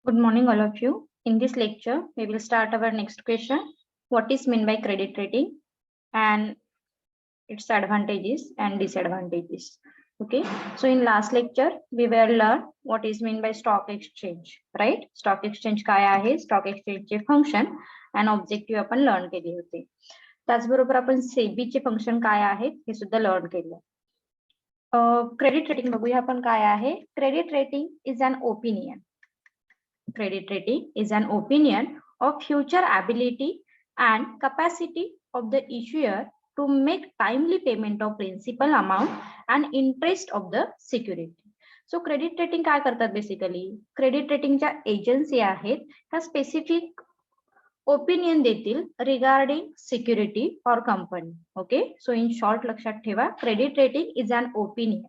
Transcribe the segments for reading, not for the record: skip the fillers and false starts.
Good morning, all of you. In this lecture, we will start our next question. What is meant by credit rating and its advantages and disadvantages? Okay. So in last lecture, we will learn what is meant by stock exchange, right? Stock exchange काय आहे, stock exchange चे function and objective आपण learn केले होते. त्याचबरोबर आपण SEBI चे function काय आहेत हे सुद्धा learn केलं. क्रेडिट रेटिंग बघूया आपण काय आहे. Credit rating is an opinion. Credit rating is an opinion of future ability and capacity of the issuer to make timely payment of principal amount and interest of the security. So credit rating काय करतात basically? Credit रेटिंगच्या agency आहेत ह्या specific opinion देतील regarding security for company. Okay, so in short लक्षात ठेवा, credit rating is an opinion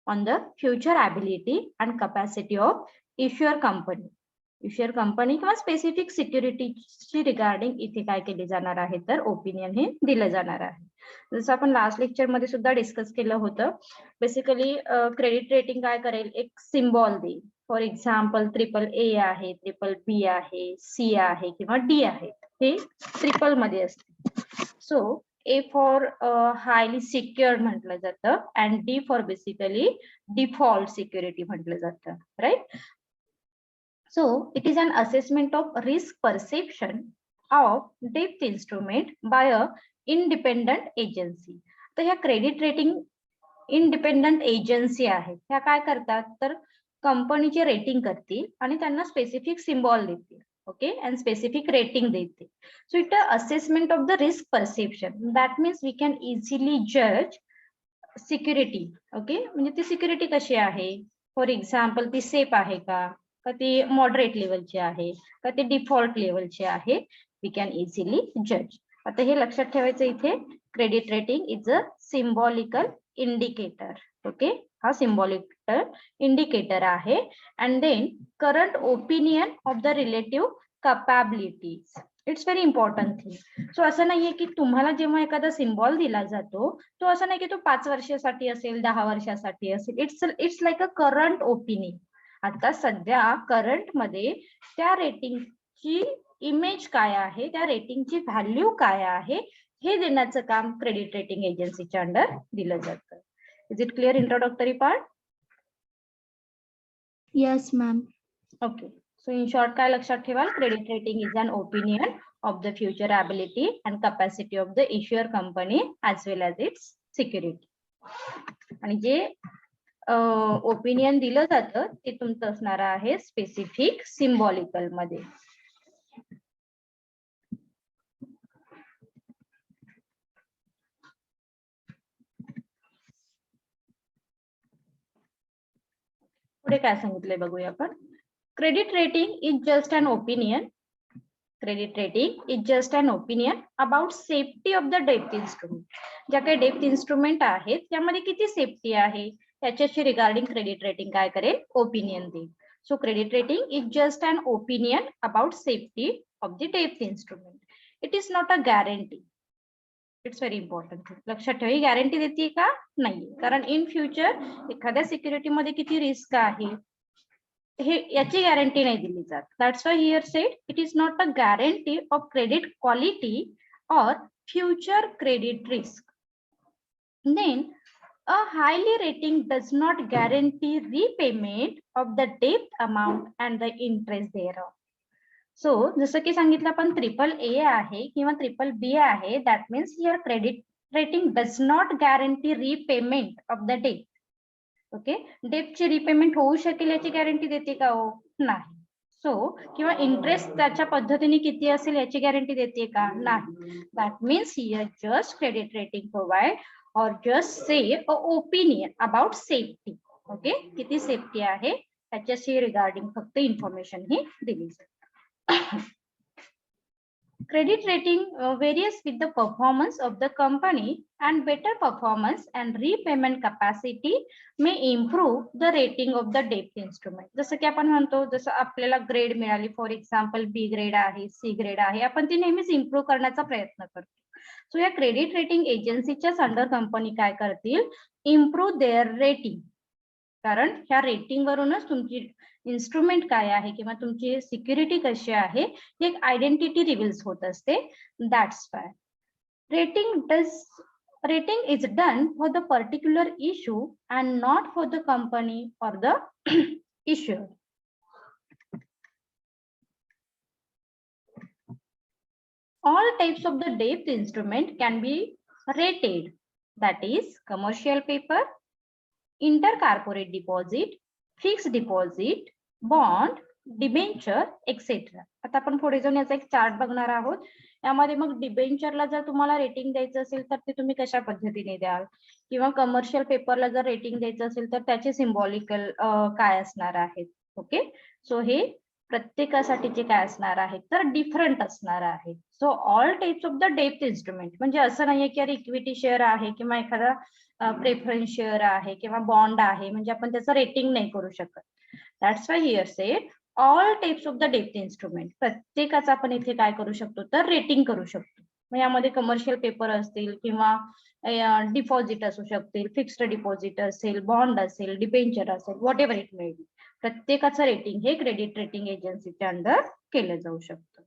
on the future ability and capacity of issuer company. Issuer company किंवा specific सिक्युरिटीची regarding इथे काय केले जाणार आहे तर ओपिनियन हे दिलं जाणार आहे. जसं आपण लास्ट लेक्चर मध्ये सुद्धा डिस्कस केलं होतं. बेसिकली क्रेडिट रेटिंग काय करेल, एक सिम्बॉल देईल. फॉर एक्झाम्पल AAA आहे, BBB आहे, C आहे किंवा D आहे. हे ट्रिपल मध्ये असते. So A for highly secure म्हटलं जातं and D for basically default security म्हटलं जातं, right? So it is an assessment of risk perception of debt instrument by a independent agency. तर ह्या क्रेडिट रेटिंग इंडिपेंडंट एजन्सी आहेत. ह्या काय करतात तर कंपनीचे रेटिंग करतील आणि त्यांना स्पेसिफिक सिम्बॉल देतील. ओके, अँड स्पेसिफिक रेटिंग देतील. So it assessment of the risk perception. That means we can easily जज सिक्युरिटी. ओके, म्हणजे ती सिक्युरिटी कशी आहे. फॉर एक्झाम्पल ती सेफ आहे का ती मॉडरेट लेवलची आहे का ती डिफॉल्ट लेवलची आहे. वी कॅन इझिली जज. आता हे लक्षात ठेवायचं इथे, credit rating is a symbolical indicator. Okay, हा सिम्बॉलिकल इंडिकेटर आहे. And then current opinion of the relative capabilities. It's very important thing. So असं नाहीये की तुम्हाला जेव्हा एखादा सिम्बॉल दिला जातो तो असं नाही की तो 5 वर्षासाठी असेल, 10 वर्षासाठी असेल. It's like a current opinion. आता सध्या करंट मध्ये त्या रेटिंगची इमेज काय आहे, त्या रेटिंगची व्हॅल्यू काय आहे हे देण्याचं काम क्रेडिट रेटिंग एजन्सीच्या अंडर दिलं जातं. Is it clear introductory part? Yes ma'am. Okay, so in short काय लक्षात ठेवाल, credit rating is an opinion of the future ability and capacity of the issuer company as well as its security. आणि जे opinion दिलं जातं ते तुमचं असणार आहे स्पेसिफिक सिम्बॉलिकल मध्ये. पुढे काय सांगितलंय बघूया आपण. Credit rating is just an opinion. Credit rating is just an opinion about safety of the डेप्ट इन्स्ट्रुमेंट. ज्या काही डेप्ट इन्स्ट्रुमेंट आहेत त्यामध्ये किती सेफ्टी आहे त्याच्याशी रिगार्डिंग क्रेडिट रेटिंग काय करेल, ओपिनियन देईल. So credit rating is just an opinion about safety of the डेप्ट instrument. It is not a guarantee. It's very important. लक्षात ठेवा, ही गॅरंटी देते का नाही, कारण इन फ्युचर एखाद्या सिक्युरिटी मध्ये किती रिस्क आहे हे याची गॅरंटी नाही दिली जात. That's why here said it is not a guarantee of credit quality और future credit risk. Then a highly rating does not guarantee repayment of the debt amount and the interest thereof. So जसं की सांगितलं आपण AAA आहे किंवा BBB आहे, that means here credit rating does not guarantee repayment of the debt. Okay, डेटची repayment होऊ शकेल याची गॅरंटी देते का हो, नाही. सो किंवा इंटरेस्ट त्याच्या पद्धतीने किती असेल याची गॅरंटी देते का, नाही. That means here just credit rating provide or just say a opinion about safety. Okay, किती सेफ्टी आहे त्याच्याशी रिगार्डिंग फक्त इन्फॉर्मेशन ही दिली जाते. Credit rating varies with the performance of the company, and better performance and repayment capacity may improve the rating of the debt instrument. जसं की आपण म्हणतो, जसं आपल्याला ग्रेड मिळाली, फॉर एक्झाम्पल B ग्रेड आहे, C ग्रेड आहे, आपण ती नेहमीच इम्प्रूव्ह करण्याचा प्रयत्न करतो. सो या क्रेडिट रेटिंग एजन्सीच्या अंडर कंपनी काय करतील, इम्प्रूव्ह देअर रेटिंग. कारण ह्या रेटिंग वरूनच तुमची इन्स्ट्रुमेंट काय आहे किंवा तुमची सिक्युरिटी कशी आहे ही एक आयडेंटिटी रिव्हील्स होत असते. That's why rating is done for the particular issue and not for the company or the issuer. All types of the debt instrument can be rated, that is commercial paper, intercorporate deposit, fixed deposit, bond, debenture etcetera. आता आपण पुढे जाऊन याचा एक chart बघणार आहोत. यामध्ये मग डिबेंचरला जर तुम्हाला रेटिंग द्यायचं असेल तर ते तुम्ही कशा पद्धतीने द्याल, किंवा कमर्शियल पेपरला जर रेटिंग द्यायचं असेल तर त्याचे सिम्बॉलिकल काय असणार आहेत. ओके, सो हे प्रत्येकासाठीचे काय असणार आहे तर डिफरंट असणार आहे. So all types of the डेप्ट इन्स्ट्रुमेंट, म्हणजे असं नाहीये की अरे इक्विटी शेअर आहे किंवा एखादा प्रेफरन्स शेअर आहे किंवा बॉन्ड आहे म्हणजे आपण त्याचं रेटिंग नाही करू शकत. That's why here said all types of the डेप्ट इन्स्ट्रुमेंट, प्रत्येकाचं आपण इथे काय करू शकतो तर रेटिंग करू शकतो. मग यामध्ये कमर्शियल पेपर असतील किंवा डिपॉझिट असू शकतील, फिक्स्ड डिपॉझिट असेल, बॉन्ड असेल, डिबेंचर असेल, what ever it may be, प्रत्येकाचं रेटिंग हे क्रेडिट रेटिंग एजन्सीच्या अंडर केलं जाऊ शकतं.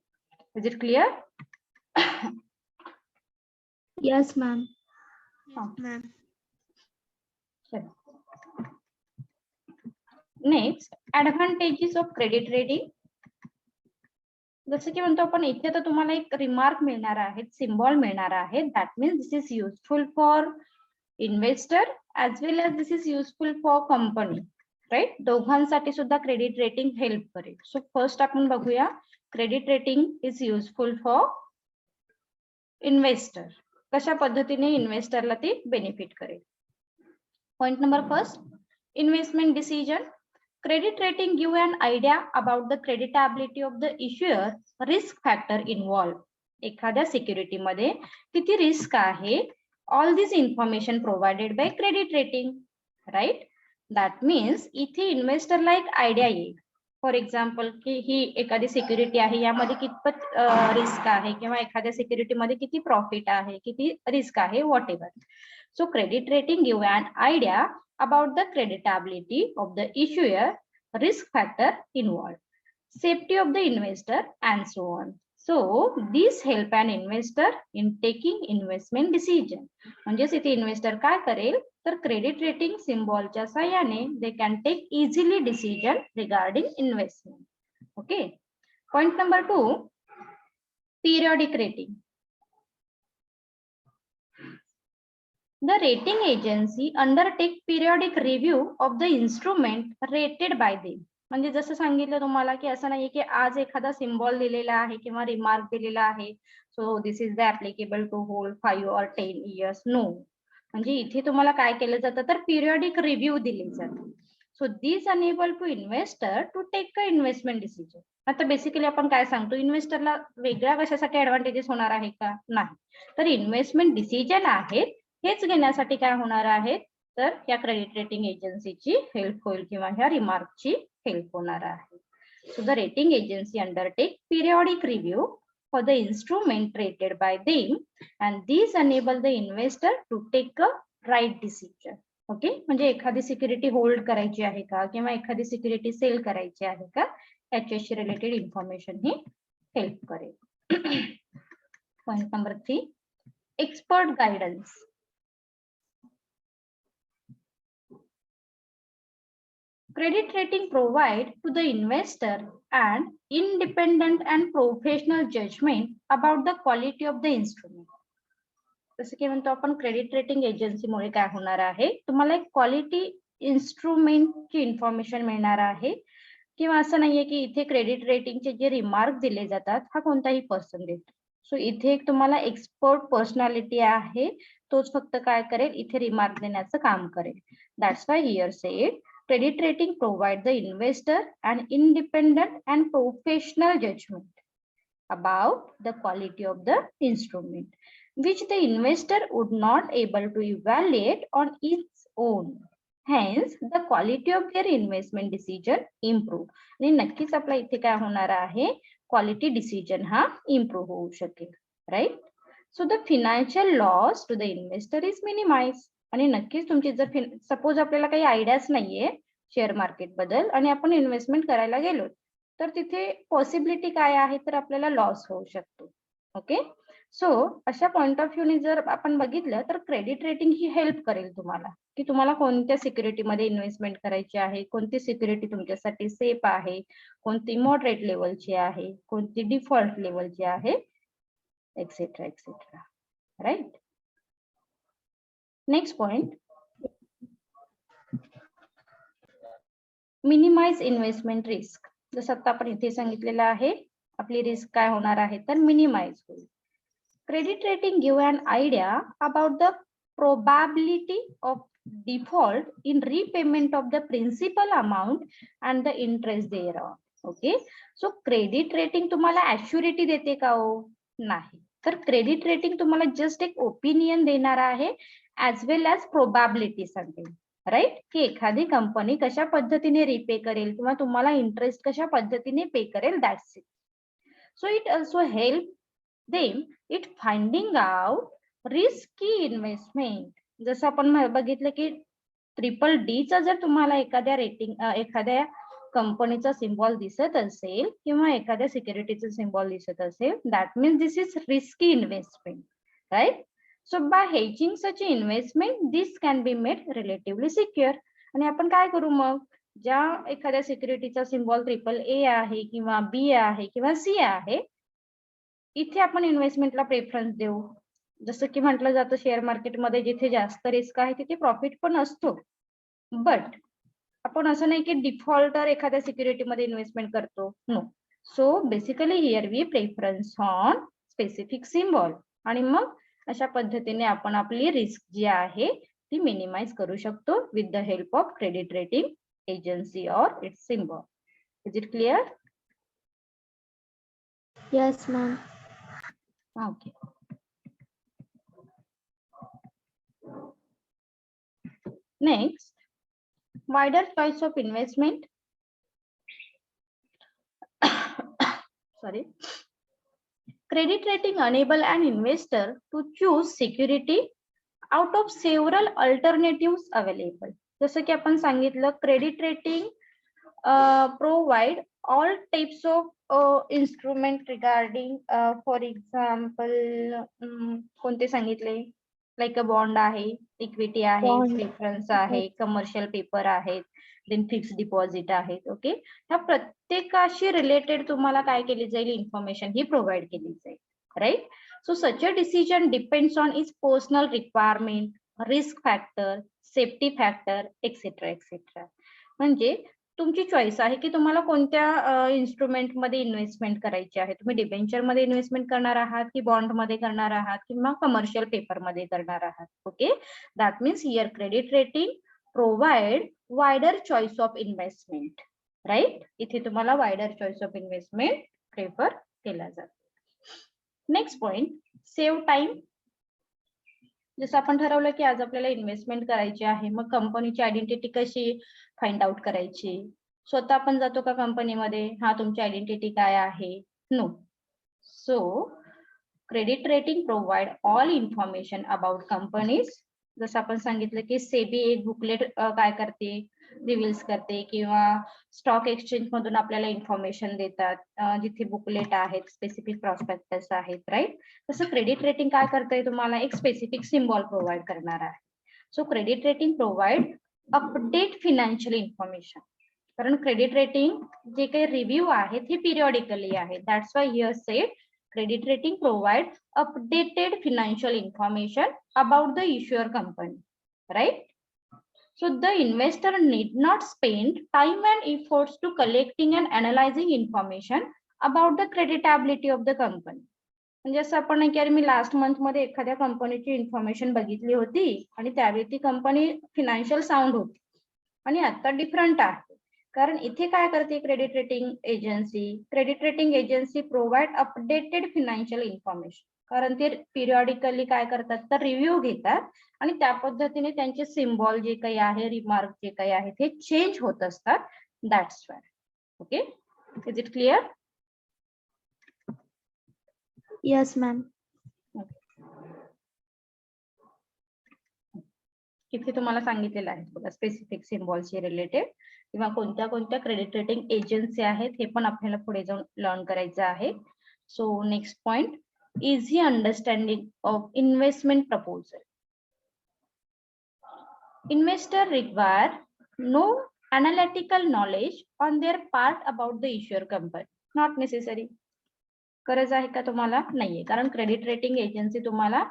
Is it clear? Yes, ma'am. Ma'am. Next, advantages of credit rating. जसं की म्हणतो आपण इथे तर तुम्हाला एक रिमार्क मिळणार आहे, सिम्बॉल मिळणार आहे. That means this is useful for investor as well as this is useful for company, right? दोघांसाठी सुद्धा क्रेडिट रेटिंग हेल्प करेल. सो फर्स्ट आपण बघूया, credit rating is useful for investor. कशा पद्धतीने इन्व्हेस्टरला ती बेनिफिट करेल. Point number first, investment decision. Credit rating give an idea about the creditability of the issuer, risk factor involved. एखाद्या security मध्ये किती रिस्क आहे, all this information provided by credit rating, right? That means इथे इन्व्हेस्टरला एक idea येईल. For example की ही एखादी सिक्युरिटी आहे, यामध्ये कितपत रिस्क आहे किंवा एखाद्या सिक्युरिटीमध्ये किती प्रॉफिट आहे, किती रिस्क आहे, whatever. So credit rating give an idea about the creditability of the issuer, risk factor involved, safety of the investor, and so on. So these help an investor in taking investment decision. म्हणजेच इथे investor काय करेल तर credit rating सिम्बॉलच्या साहाय्याने they can take easily decision regarding investment. Okay. Point number 2, periodic rating. The rating agency undertake periodic review of the instrument rated by them. म्हणजे जसं सांगितलं तुम्हाला की असं नाहीये की आज एखादा सिम्बॉल दिलेला आहे किंवा रिमार्क दिलेला आहे, so this is the applicable to hold 5 or 10 years. No, म्हणजे इथे तुम्हाला काय केलं जातं तर पिरियडिक रिव्ह्यू दिले जाते. So this enable to investor to take a investment decision. आता बेसिकली आपण काय सांगतो, इन्व्हेस्टरला वेगळ्या कशासाठी ऍडव्हान्टेजेस होणार आहे का? नाही. तर इन्व्हेस्टमेंट डिसिजन आहेत हेच घेण्यासाठी काय होणार आहे तर या क्रेडिट रेटिंग एजन्सीची हेल्प होईल किंवा ह्या रिमार्कची हेल्प होणार आहे. So the rating agency undertake periodic review for the instrument rated by them and this enable the investor to take a right decision. Okay, म्हणजे एखादी सिक्युरिटी होल्ड करायची आहे का किंवा एखादी सिक्युरिटी सेल करायची आहे का याच्याशी रिलेटेड इन्फॉर्मेशन ही हेल्प करेल. Point number 3, expert guidance. Credit rating provide to the investor an independent and professional judgment about the quality of the instrument. जसं की म्हणतो आपण क्रेडिट रेटिंग एजन्सीमुळे काय होणार आहे, तुम्हाला एक क्वालिटी इन्स्ट्रुमेंटची इन्फॉर्मेशन मिळणार आहे. किंवा असं नाहीये की इथे क्रेडिट रेटिंगचे जे रिमार्क दिले जातात हा कोणताही पर्सन देतो. सो इथे एक तुम्हाला एक्सपर्ट पर्सनॅलिटी आहे, तोच फक्त काय करेल इथे रिमार्क देण्याचं काम करेल. That's why here sed credit rating provide the investor an independent and professional judgment about the quality of the instrument, which the investor would not able to evaluate on its own. Hence, the quality of their investment decision improve. आणि नक्कीच आपला इथे काय होणार आहे, quality decision हा improve होऊ शकेल, right? So the financial loss to the investor is minimize. आणि नक्कीच तुमची जर सपोज आपल्याला काही आयडियाच नाहीये शेअर मार्केट बद्दल आणि आपण इन्व्हेस्टमेंट करायला गेलो तर तिथे पॉसिबिलिटी काय आहे तर आपल्याला लॉस होऊ शकतो. ओके, सो अशा पॉइंट ऑफ व्ह्यूने जर आपण बघितलं तर क्रेडिट रेटिंग ही हेल्प करेल तुम्हाला की तुम्हाला कोणत्या सिक्युरिटीमध्ये इन्व्हेस्टमेंट करायची आहे, कोणती सिक्युरिटी तुमच्यासाठी सेफ आहे, कोणती मॉडरेट लेवलची आहे, कोणती डिफॉल्ट लेवलची आहे, etcetera etcetera. Right. Next point, minimize investment risk. जसं आता आपण इथे सांगितलेलं आहे, आपली रिस्क काय होणार आहे तर मिनिमाइज होईल. Credit rating give an idea about the probability of default in repayment of the principal amount and the interest thereon. Okay, so credit rating तुम्हाला ऍश्युरिटी देते का हो? नाही. तर क्रेडिट रेटिंग तुम्हाला जस्ट एक ओपिनियन देणार आहे ऍज वेल ऍज प्रोबॅबिलिटी सांगेल. राईट, की एखादी कंपनी कशा पद्धतीने रिपे करेल किंवा तुम्हाला इंटरेस्ट कशा पद्धतीने पे करेल, that's it. So it also help them it finding out risky investment. जसं आपण बघितलं की DDD चा जर तुम्हाला एखाद्या रेटिंग एखाद्या कंपनीचा सिम्बॉल दिसत असेल किंवा एखाद्या सिक्युरिटीचा सिम्बॉल दिसत असेल, that means this is risky investment. Right. So by hedging such investment this can be made relatively secure. आणि आपण काय करू मग, ज्या एखाद्या सिक्युरिटीचा सिम्बॉल AAA आहे किंवा B आहे किंवा C आहे, इथे आपण इन्व्हेस्टमेंटला प्रेफरन्स देऊ. जसं की म्हटलं जातं शेअर मार्केटमध्ये जिथे जास्त रिस्क आहे तिथे प्रॉफिट पण असतो, बट आपण असं नाही की डिफॉल्टर एखाद्या सिक्युरिटीमध्ये इन्व्हेस्टमेंट करतो. No. So basically here we preference on specific symbol आणि मग अशा पद्धतीने आपण आपली रिस्क जी आहे ती मिनिमाइज करू शकतो with the help of credit rating agency और its symbol. Is it clear? Yes, ma'am. Okay. Next, wider choice of investment. Sorry. Credit rating enable an investor to choose security out of several alternatives available. जसं की आपण सांगितलं, credit rating provide all types of instrument regarding for example कोणते सांगितले, like a bond आहे, equity आहे, Bond. Preference आहे, commercial paper आहेत, देन फिक्स डिपॉझिट आहेत. ओके, ह्या प्रत्येकाशी रिलेटेड तुम्हाला काय केली जाईल, इन्फॉर्मेशन ही प्रोव्हाइड केली जाईल. Right. So such a decision depends on is personal requirement, risk factor, safety factor, etcetera etcetera. म्हणजे तुमची चॉईस आहे की तुम्हाला कोणत्या इन्स्ट्रुमेंट मध्ये इन्व्हेस्टमेंट करायची आहे. तुम्ही डिबेंचर मध्ये इन्व्हेस्टमेंट करणार आहात की बॉन्ड मध्ये करणार आहात किंवा कमर्शियल पेपर मध्ये करणार आहात. Okay, that means here credit rating provide wider choice of investment. Right, इथे तुम्हाला wider choice of investment prefer केला जातो. Next point, save time. जसं आपण ठरवलं की आज आपल्याला इन्व्हेस्टमेंट करायची आहे, मग कंपनीची आयडेंटिटी कशी फाइंड आउट करायची. स्वतः आपण जातो का कंपनीमध्ये, हा तुमची आयडेंटिटी काय आहे, no. So credit rating provide all information about companies. जसं आपण सांगितलं की सेबी एक बुकलेट काय करते, रिव्हील्स करते किंवा स्टॉक एक्सचेंज मधून आपल्याला इन्फॉर्मेशन देतात, जिथे बुकलेट आहेत, स्पेसिफिक प्रॉस्पेक्टस आहेत. राईट. तसं क्रेडिट रेटिंग काय करतंय, तुम्हाला एक स्पेसिफिक सिम्बॉल प्रोव्हाइड करणार आहे. So credit rating provide update financial information. कारण क्रेडिट रेटिंग जे काही रिव्ह्यू आहेत हे पिरियॉडिकली आहे. That's why here said credit rating provide updated financial information about the issuer company. Right. So the investor need not spend time and efforts to collecting and analyzing information about the creditability of the company. म्हणजे असं आपण नाही की अरे मी last month मध्ये एखाद्या कंपनीची information बघितली होती आणि त्यावेळी ती कंपनी फिनान्शियल साऊंड होती आणि आता डिफरंट आहे. कारण इथे काय करते credit rating agency, credit rating agency provide updated financial information. कारण ते पिरियॉडिकली काय करतात तर रिव्ह्यू घेतात आणि त्या पद्धतीने त्यांचे सिम्बॉल जे काही आहे, रिमार्क जे काही आहे ते चेंज होत असतात. That's why. Okay, is it clear? Yes, ma'am. इथे तुम्हाला सांगितलेलं आहे बघा स्पेसिफिक सिम्बॉलशी रिलेटेड किंवा कोणत्या कोणत्या क्रेडिट रेटिंग एजन्सी आहेत हे पण आपल्याला पुढे जाऊन लर्न करायचं आहे. So next point, easy understanding of investment proposal. Investor require no analytical knowledge on their part about the issuer company. Not necessary. गरज आहे का तुम्हाला? नाहीये, कारण क्रेडिट रेटिंग एजन्सी तुम्हाला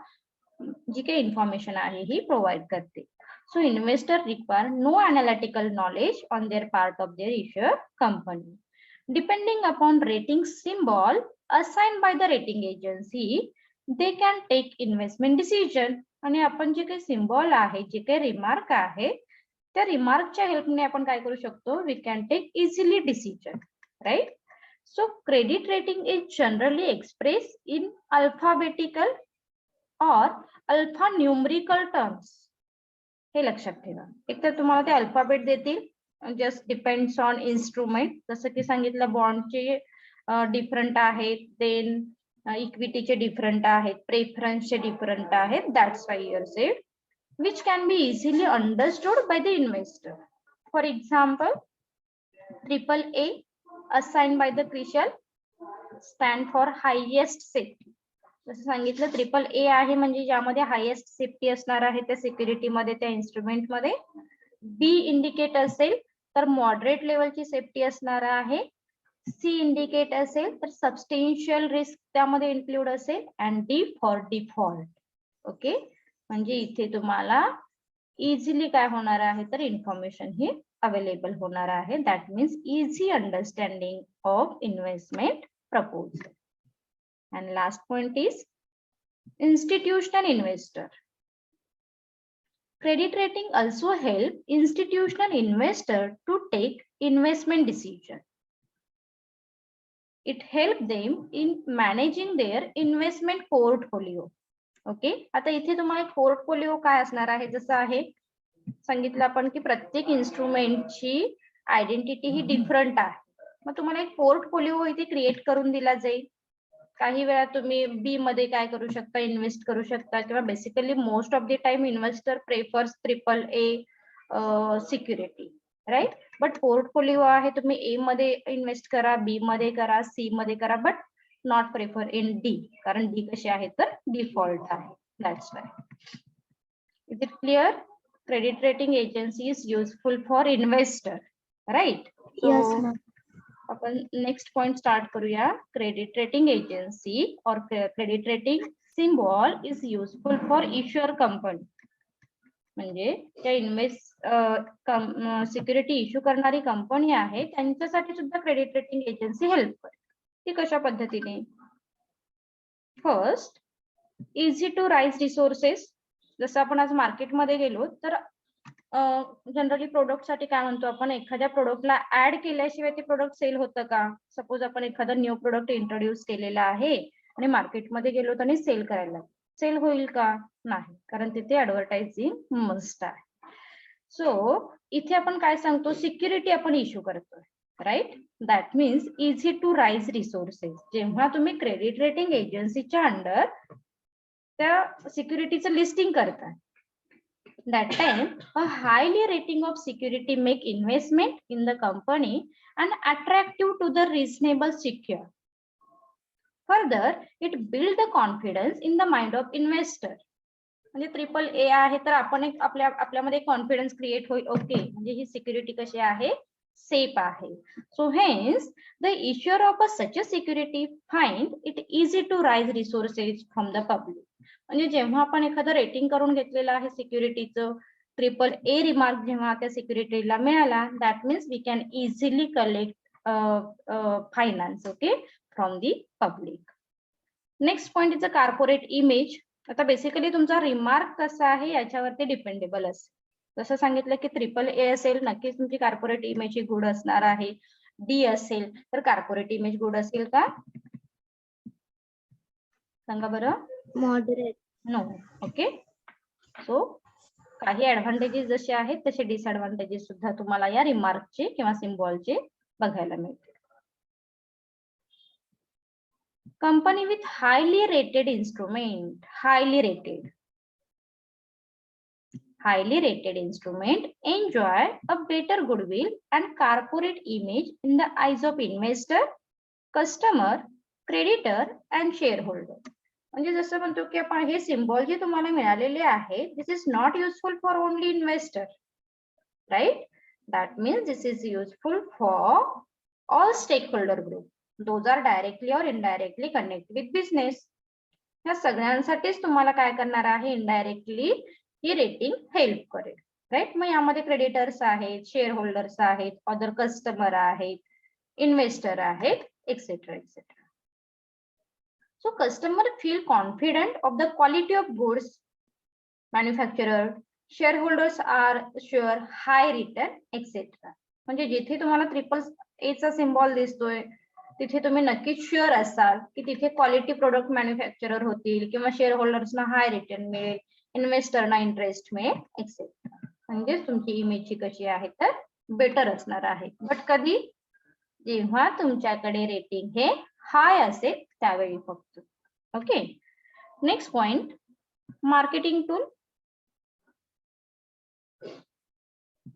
जी काही इन्फॉर्मेशन आहे ही प्रोव्हाइड करते. So investor require no analytical knowledge on their part of their issuer company. Depending upon rating symbol assigned by the rating agency, they can take investment decision. आणि आपण जे काही symbol आहे, जे काही रिमार्क आहे, त्या रिमार्कच्या हेल्पने आपण काय करू शकतो? We can take easily decision, right? So credit rating is generally express in alphabetical और अल्फा न्यूमरिकल टर्म्स. हे लक्षात ठेवा. एक तर तुम्हाला ते अल्फाबेट देतील, जस्ट डिपेंड्स ऑन इन्स्ट्रुमेंट. जसं की सांगितलं बॉन्डचे डिफरंट आहेत, देन इक्विटीचे डिफरंट आहेत, प्रेफरन्सचे डिफरंट आहेत. That's why your sed which can be easily understood by the investor. For example, AAA assigned by the CRISIL stand for highest safety. जसं सांगितलं AAA आहे म्हणजे ज्यामध्ये हायेस्ट सेफ्टी असणार आहे त्या सिक्युरिटी मध्ये, त्या इन्स्ट्रुमेंट मध्ये. बी इंडिकेट असेल तर मॉडरेट लेवलची सेफ्टी असणार आहे. सी इंडिकेट असेल तर सबस्टेन्शियल रिस्क त्यामध्ये इन्क्लूड असेल. And D for default. Okay, म्हणजे इथे तुम्हाला इझिली काय होणार आहे तर इन्फॉर्मेशन ही अवेलेबल होणार आहे. That means easy understanding of investment proposal. And last point is institutional investor. Credit rating also help institutional investor to take investment decision. It help them in managing their investment portfolio. Okay, आता इथे तुम्हाला portfolio काय असणार आहे, जसं आहे सांगितलं आपण की प्रत्येक इन्स्ट्रुमेंटची आयडेंटिटी ही डिफरंट आहे. मग तुम्हाला एक पोर्टफोलिओ इथे क्रिएट करून दिला जाईल. काही वेळा तुम्ही बी मध्ये काय करू शकता, इन्व्हेस्ट करू शकता, किंवा basically most of the time investor prefers AAA security, right? But portfolio आहे, तुम्ही ए मध्ये इन्व्हेस्ट करा, बी मध्ये करा, सी मध्ये करा, but not prefer in D, कारण डी कशी आहे तर डिफॉल्ट आहे. That's why. Is it clear? Credit rating agency is useful for investor, right? Yes, ma'am. आपण नेक्स्ट पॉइंट स्टार्ट करूया. क्रेडिट रेटिंग एजन्सी और credit rating symbol is useful for issuer company. म्हणजे ज्या security issue करणारी company आहे त्यांच्यासाठी सुद्धा credit rating agency help करते. ती कशा पद्धतीने? First, easy to raise resources. जसं आपण आज मार्केटमध्ये गेलो तर जनरली प्रोडक्ट साठी काय म्हणतो आपण, एखाद्या प्रोडक्टला ऍड केल्याशिवाय ते प्रोडक्ट सेल होतं का? सपोज आपण एखादा न्यू प्रोडक्ट इंट्रोड्यूस केलेला आहे आणि मार्केटमध्ये गेलो तर सेल करायला, सेल होईल का? नाही, कारण तिथे ऍडव्हर्टायझिंग मस्ट आहे. सो इथे आपण काय सांगतो, सिक्युरिटी आपण इश्यू करतोय, right? That means easy to raise resources. जेव्हा तुम्ही क्रेडिट रेटिंग एजन्सीच्या अंडर त्या सिक्युरिटीचं लिस्टिंग करताय, that time a highly rating of security make investment in the company and attractive to the reasonable secure. Further, it build the confidence in the mind of investor. म्हणजे AAA आहे तर आपण एक आपल्यामध्ये confidence create होईल. Okay, म्हणजे ही security कशी आहे, सेफ आहे. So hence the issuer of such a security find it easy to raise resources from the public. म्हणजे जेव्हा आपण एखादं रेटिंग करून घेतलेलं आहे सिक्युरिटीचं, AAA रिमार्क जेव्हा त्या सिक्युरिटीला मिळाला, that means we can easily collect finance, okay, from the public. Next point is a corporate image. आता बेसिकली तुमचा रिमार्क कसा आहे याच्यावरती डिपेंडेबल असेल. जसं सांगितलं की AAA असेल, नक्कीच तुमची कॉर्पोरेट इमेज ही गुड असणार आहे. डी असेल तर कॉर्पोरेट इमेज गुड असेल का? सांगा बरं. Moderate. नो. ओके, सो काही ऍडव्हान्टेजेस जसे आहेत तसे डिसएडव्हान्टेजेस सुद्धा तुम्हाला या रिमार्कचे किंवा सिम्बॉलचे बघायला मिळतील. Company with highly rated instrument, highly rated. highly rated instrument enjoy a better goodwill and corporate image in the eyes of investor, customer, creditor and shareholder. म्हणजे जसं म्हणतो की आपण हे सिम्बॉल जे तुम्हाला मिळालेले आहे, this is not useful for only investor, right? That means this is useful for all stakeholder group, those are directly और इनडायरेक्टली कनेक्ट विथ बिझनेस. या सगळ्यांसाठीच तुम्हाला काय करणार आहे, इनडायरेक्टली ही रेटिंग हेल्प करेल, राईट? मग यामध्ये क्रेडिटर्स आहेत, शेअर होल्डर्स आहेत, अदर कस्टमर आहेत, इन्व्हेस्टर आहेत, et cetera et cetera. So customer feel confident of the quality of goods manufactured. Shareholders are sure high return, etc. म्हणजे जिथे तुम्हाला ट्रिपल ए चा सिम्बॉल दिसतोय तिथे तुम्ही नक्कीच शुअर असाल की तिथे क्वालिटी प्रोडक्ट मॅन्युफॅक्चरर होतील किंवा शेअर होल्डर्सना हाय रिटर्न मिळेल, इन्व्हेस्टरना इंटरेस्ट मिळेल, एक्सेट्रा. म्हणजे तुमची इमेज कशी आहे तर बेटर असणार आहे. बट कधी, जेव्हा तुमच्याकडे रेटिंग हे हाय असेल त्यावेळी फक्त. Okay, next point, marketing tool.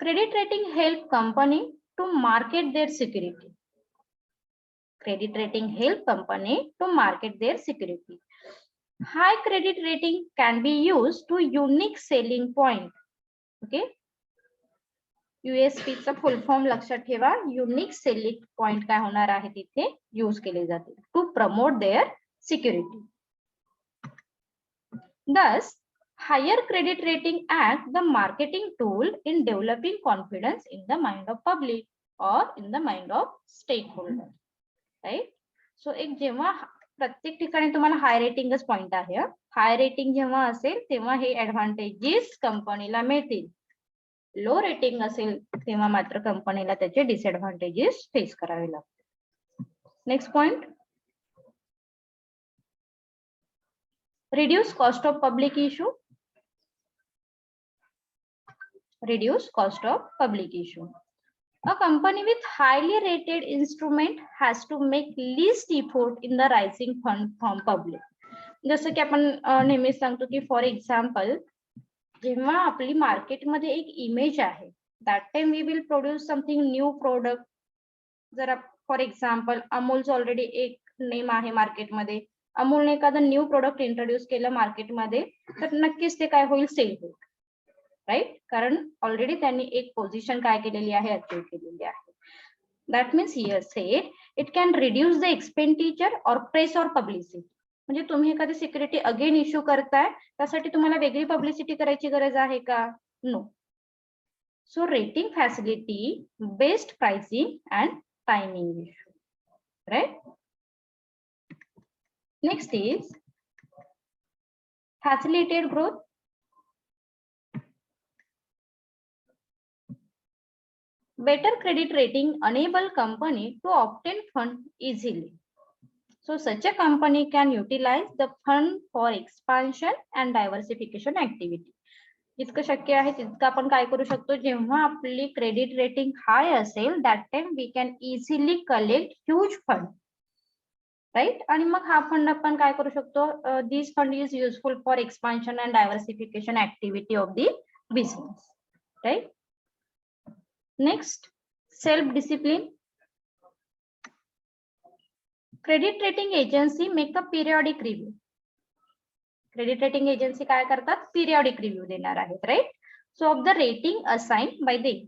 Credit rating help company to market their security. Credit rating help company to market their security. High credit rating can be used to unique selling point. Okay, USP चा फुल form लक्षात ठेवा. Unique selling point काय होणार आहे तिथे use केले जाते to promote their security. Thus, higher credit rating acts the marketing tool in developing confidence in the mind of public or in the mind of stakeholder. Right? So एक जेव्हा प्रत्येक ठिकाणी तुम्हाला हाय रेटिंगच पॉइंट आहे, हाय रेटिंग जेव्हा असेल तेव्हा हे ऍडव्हान्टेजेस कंपनीला मिळतील. लो रेटिंग असेल तेव्हा मात्र कंपनीला त्याचे डिसएडव्हान्टेजेस फेस करावे लागतात. Next point, reduce cost of public issue. Reduce cost of public issue. A company with highly rated instrument has to make least effort in the raising fund from public. जसं की आपण नेहमीच सांगतो की for example जेव्हा आपली मार्केटमध्ये एक इमेज आहे, that time we will produce something new product. जर फॉर एक्झाम्पल अमूलचं ऑलरेडी एक नेम आहे मार्केटमध्ये, अमूलने एखादं न्यू प्रोडक्ट इंट्रोड्यूस केलं मार्केटमध्ये तर नक्कीच ते काय होईल, सेल होईल, राईट? कारण ऑलरेडी त्यांनी एक पोझिशन काय केलेली आहे, अचीव केलेली आहे. That means here sed it can reduce the expenditure or press or publicity. म्हणजे तुम्ही एखादी सिक्युरिटी अगेन इश्यू करताय, त्यासाठी तुम्हाला वेगळी पब्लिसिटी करायची गरज आहे का? No. So rating facility, best pricing and timing issue, right? Next is facilitated growth. Better credit rating enable company to obtain fund easily. So such a company can utilize the fund for expansion and diversification activity. जितकं शक्य आहे तितकं आपण काय करू शकतो, जेव्हा आपली क्रेडिट रेटिंग हाय असेल that time we can easily collect huge fund, right? आणि मग हा फंड आपण काय करू शकतो, this fund is useful for expansion and diversification activity of the business, right? Next, self-discipline. Credit rating agency make a periodic review. Credit rating agency काय करतात, periodic review देणार आहेत, right? So of the rating assigned by them.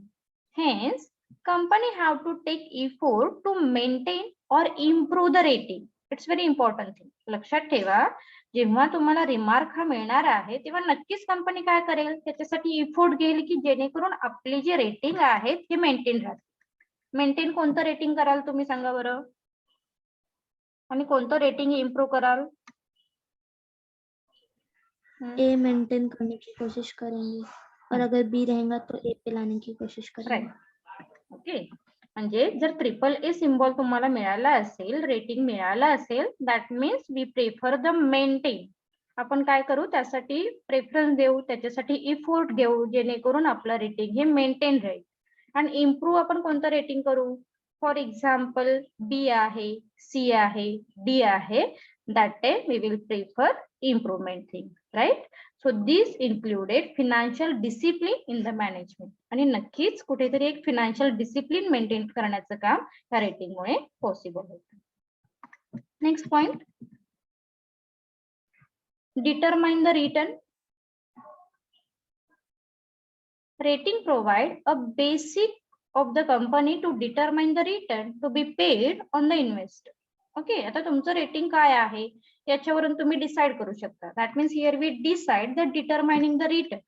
Hence, company have to take effort to maintain or improve the rating. It's very important thing. लक्षात ठेवा, जेव्हा तुम्हाला remark हा मिळणार आहे तेव्हा नक्कीच कंपनी काय करेल, त्याच्यासाठी इफोर्ट घेईल की जेणेकरून आपली जी रेटिंग आहेत हे मेंटेन राहतील. मेंटेन कोणतं रेटिंग कराल तुम्ही सांगा बरं, आणि कोणतं रेटिंग इम्प्रूव्ह कराल? ए मेंटेन करने की कोशिश करेंगे और अगर बी रहेगा तो ए पे लाने की कोशिश करेंगे. ओके, म्हणजे जर ट्रिपल ए सिम्बॉल तुम्हाला मिळाला असेल, रेटिंग मिळाला असेल, that means we prefer the maintain. आपण काय करू, त्यासाठी प्रेफरन्स देऊ, त्याच्यासाठी इफोर्ट घेऊ जेणेकरून आपला रेटिंग हे मेंटेन राहील. आणि इम्प्रूव्ह आपण कोणतं रेटिंग करू, फॉर एक्झाम्पल बी आहे, सी आहे, डी आहे, that time we will prefer improvement thing, right? So this included financial discipline in the management. आणि नक्कीच कुठेतरी एक financial discipline maintain करण्याचं काम या rating मुळे possible होतं. Next point, determine the return. Rating provide a basic of the company to determine the return to be paid on the investor. Okay, आता तुमचं रेटिंग काय आहे याच्यावरून तुम्ही डिसाइड करू शकता. That means here we decide the determining the return.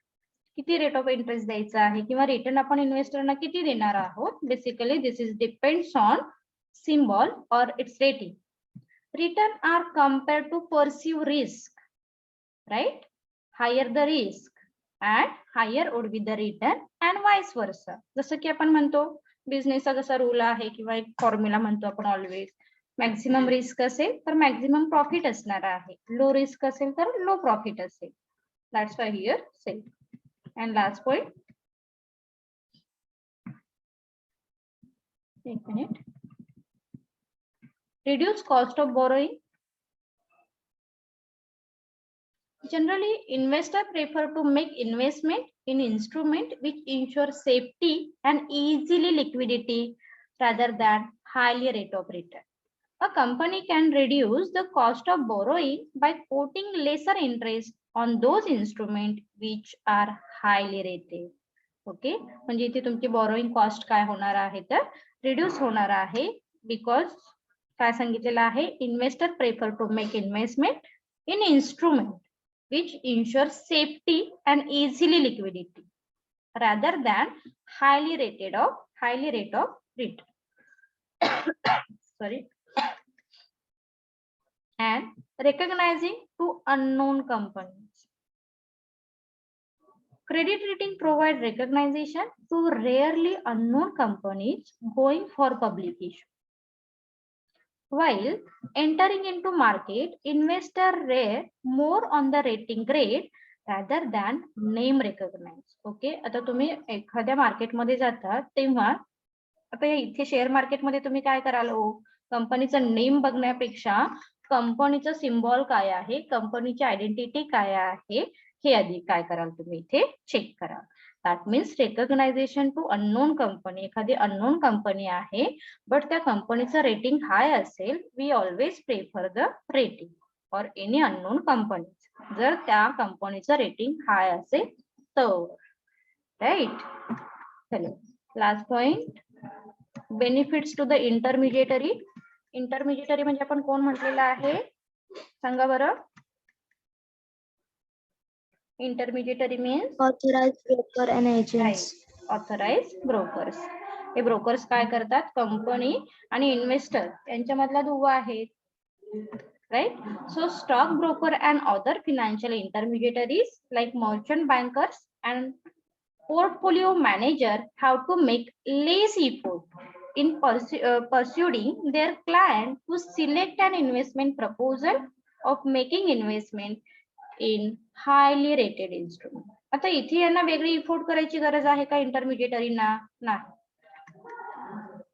किती rate of interest द्यायचा आहे किंवा रिटर्न आपण इन्व्हेस्टरना किती देणार आहोत. Basically this is depends on symbol और its rating. Return are compare to perceive risk, right? Higher the risk and higher would be the return and vice versa. जसं की आपण म्हणतो बिझनेसचा जसा रूल आहे किंवा एक फॉर्म्युला म्हणतो आपण ऑलवेज, मॅक्सिमम रिस्क असेल तर मॅक्सिमम प्रॉफिट असणार आहे, लो रिस्क असेल तर लो प्रॉफिट असेल. That's why here same. And last point, एक minute, reduce cost of borrowing. Generally, investors prefer to make investment in instrument which ensure safety and easily liquidity rather than highly rate of return. A company can reduce the cost of borrowing by quoting lesser interest on those instruments which are highly rated. Okay, म्हणजे इथे तुमची borrowing cost काय होणार आहे तर reduce होणार आहे, because काय सांगितलेलं आहे, investor prefer to make investment in instrument which ensures safety and easily liquidity rather than highly rate of return. Sorry. And recognizing to unknown companies. Credit rating provide recognition to rarely unknown companies going for publication. While entering into market, investor rely more on the rating grade rather than name recognize. Okay, आता तुम्ही एखाद्या market मध्ये जाता तेव्हा आता इथे share market मध्ये तुम्ही काय कराल, कंपनीचा नेम बघण्यापेक्षा कंपनीचा सिम्बॉल काय आहे, कंपनीची आयडेंटिटी काय आहे हे आधी काय कराल तुम्ही इथे चेक कराल. That means recognition to unknown company. एखादी unknown कंपनी आहे बट त्या कंपनीचं रेटिंग हाय असेल, we always prefer the rating for any unknown company. जर त्या कंपनीचं रेटिंग हाय असेल तर, राईट? चलो last point, benefits to the intermediary. Intermediary म्हणजे आपण कोण म्हटलेलं आहे सांगा बरं. Intermediary means authorized broker and agents. Authorized brokers. हे ब्रोकर्स काय करतात, कंपनी आणि इन्व्हेस्टर यांच्यामधला दुवा आहे, right? So stock broker and other financial intermediaries like merchant bankers and portfolio manager have to make less effort in pursuing their client to select an investment proposal of making investment in highly rated instrument. आता इथे यांना वेगळी effort करायची गरज आहे का इंटरमिजिएटरीना? नाही.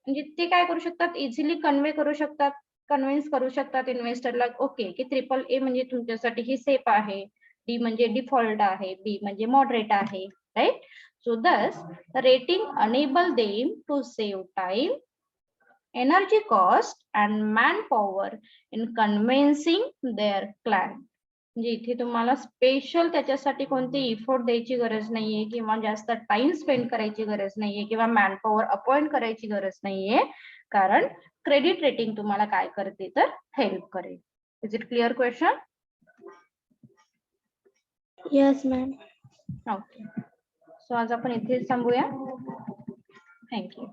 म्हणजे ते काय करू शकतात, इझिली कन्वे करू शकतात, कन्व्हिन्स करू शकतात इन्व्हेस्टरला, ओके की ट्रिपल ए म्हणजे तुमच्यासाठी ही सेफ आहे, डी म्हणजे डिफॉल्ट आहे, बी म्हणजे मॉडरेट आहे, right? So thus rating enable them to save time, energy cost and man power in convincing their client. म्हणजे इथे तुम्हाला स्पेशल त्याच्यासाठी कोणती इफोर्ट द्यायची गरज नाहीये किंवा जास्त टाइम स्पेंड करायची गरज नाहीये किंवा मॅन पॉवर अपॉइंट करायची गरज नाहीये, कारण क्रेडिट रेटिंग तुम्हाला काय करते तर हेल्प करेल. Is it clear question? Yes, ma'am. Okay, so आज आपण इथेच थांबूया. थँक्यू.